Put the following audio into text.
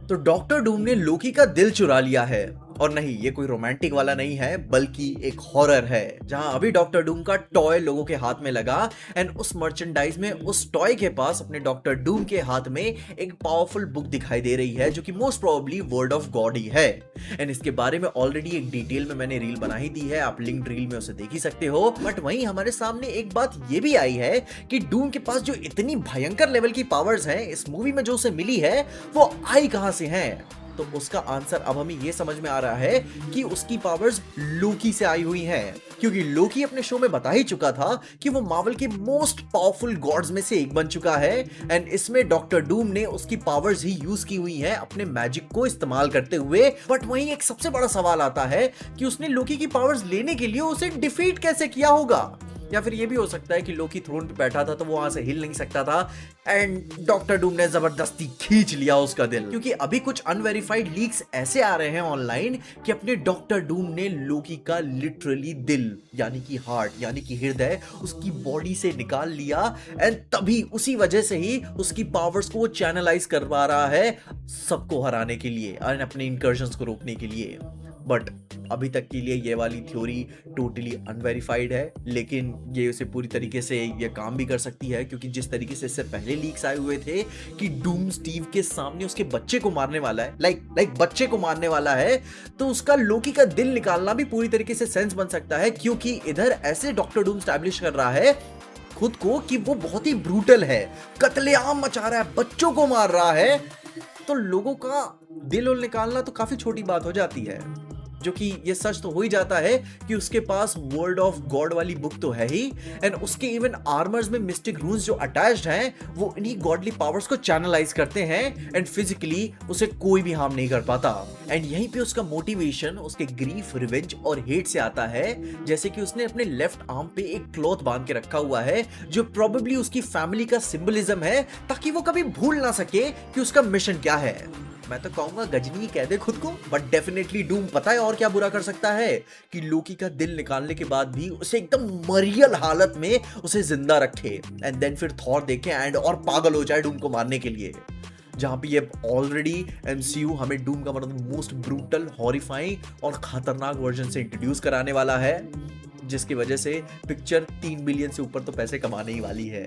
तो डॉक्टर डूम ने लोकी का दिल चुरा लिया है। और नहीं, ये कोई रोमांटिक वाला नहीं है, बल्कि एक हॉरर है, जहां अभी डॉक्टर डूम का टॉय लोगों के हाथ में लगा एंड उस मर्चेंडाइज में उस टॉय के पास अपने डॉक्टर डूम के हाथ में एक पावरफुल बुक दिखाई दे रही है, जो कि most probably word of God ही है। एंड इसके बारे में ऑलरेडी एक डिटेल में मैंने रील बना ही दी है, आप लिंक रील में उसे देख ही सकते हो। बट वहीं हमारे सामने एक बात ये भी आई है कि डूम के पास जो इतनी भयंकर लेवल की पावर्स हैं इस मूवी में जो उसे मिली है, वो आई कहां से हैं? तो उसका आंसर अब हमें यह समझ में आ रहा है कि उसकी पावर्स लोकी से आई हुई हैं, क्योंकि लोकी अपने शो में बता ही चुका था कि वो मार्वल के मोस्ट पावरफुल गॉड्स में से एक बन चुका है। एंड इसमें डॉक्टर डूम ने उसकी पावर्स ही यूज की हुई हैं अपने मैजिक को इस्तेमाल करते हुए। बट वहीं एक सबसे बड़ा सवाल आता है कि उसने लोकी की पावर्स लेने के लिए उसे डिफीट कैसे किया होगा? या फिर ये भी हो सकता है कि लोकी थ्रोन पे बैठा था तो वो वहां से हिल नहीं सकता था एंड डॉक्टर डूम ने जबरदस्ती खींच लिया उसका दिल। क्योंकि अभी कुछ अनवेरिफाइड लीक्स ऐसे आ रहे हैं ऑनलाइन कि अपने डॉक्टर डूम ने लोकी का लिटरली दिल यानी कि हार्ट यानी कि हृदय उसकी बॉडी से निकाल लिया एंड तभी उसी वजह से ही उसकी पावर्स को वो चैनलाइज करवा रहा है सबको हराने के लिए और अपने इंकर्शंस को रोकने के लिए। बट अभी तक के लिए ये वाली थ्योरी टोटली अनवेरिफाइड है, लेकिन ये उसे पूरी तरीके से ये काम भी कर सकती है, क्योंकि जिस तरीके से इससे पहले लीक्स आए हुए थे कि डूम स्टीव के सामने उसके बच्चे को मारने वाला है, लाइक बच्चे को मारने वाला है, तो उसका लोकी का दिल निकालना भी पूरी तरीके से सेंस बन सकता है, क्योंकि इधर ऐसे डॉक्टर डूम स्टैब्लिश कर रहा है खुद को कि वो बहुत ही ब्रूटल है, कत्लेआम मचा रहा है, बच्चों को मार रहा है। तो लोगों का दिल निकालना तो काफी छोटी बात हो जाती है, जो कि ये सच तो हो ही जाता है कि उसके पास वर्ड ऑफ गॉड वाली बुक तो है ही एंड उसके इवन आर्मर्स में मिस्टिक रून्स जो अटैच्ड हैं वो इन्हीं गॉडली पावर्स को चैनलाइज करते हैं एंड फिजिकली उसे कोई भी हार्म नहीं कर पाता। एंड यहीं पे उसका मोटिवेशन उसके ग्रीफ, रिवेंज और हेट से आता है, जैसे कि उसने अपने लेफ्ट आर्म पे एक क्लॉथ बांध के रखा हुआ है जो प्रोबेबली उसकी फैमिली का सिंबलिज्म है, ताकि वो कभी भूल ना सके कि उसका मिशन क्या है। मैं तो कहूंगा गजनी कह दे खुद को, बट डेफिनेटली डूम पता है और क्या बुरा कर सकता है कि लोकी का दिल निकालने के बाद भी उसे एकदम मरियल हालत में उसे जिंदा रखे एंड देन फिर थॉर देखे एंड और पागल हो जाए डूम को मारने के लिए। जहां पे ये ऑलरेडी एमसीयू हमें डूम का मतलब मोस्ट ब्रूटल, हॉरिफाइंग और खतरनाक वर्जन से इंट्रोड्यूस कराने वाला है, जिसकी वजह से पिक्चर 3 बिलियन से ऊपर तो पैसे कमाने ही वाली है।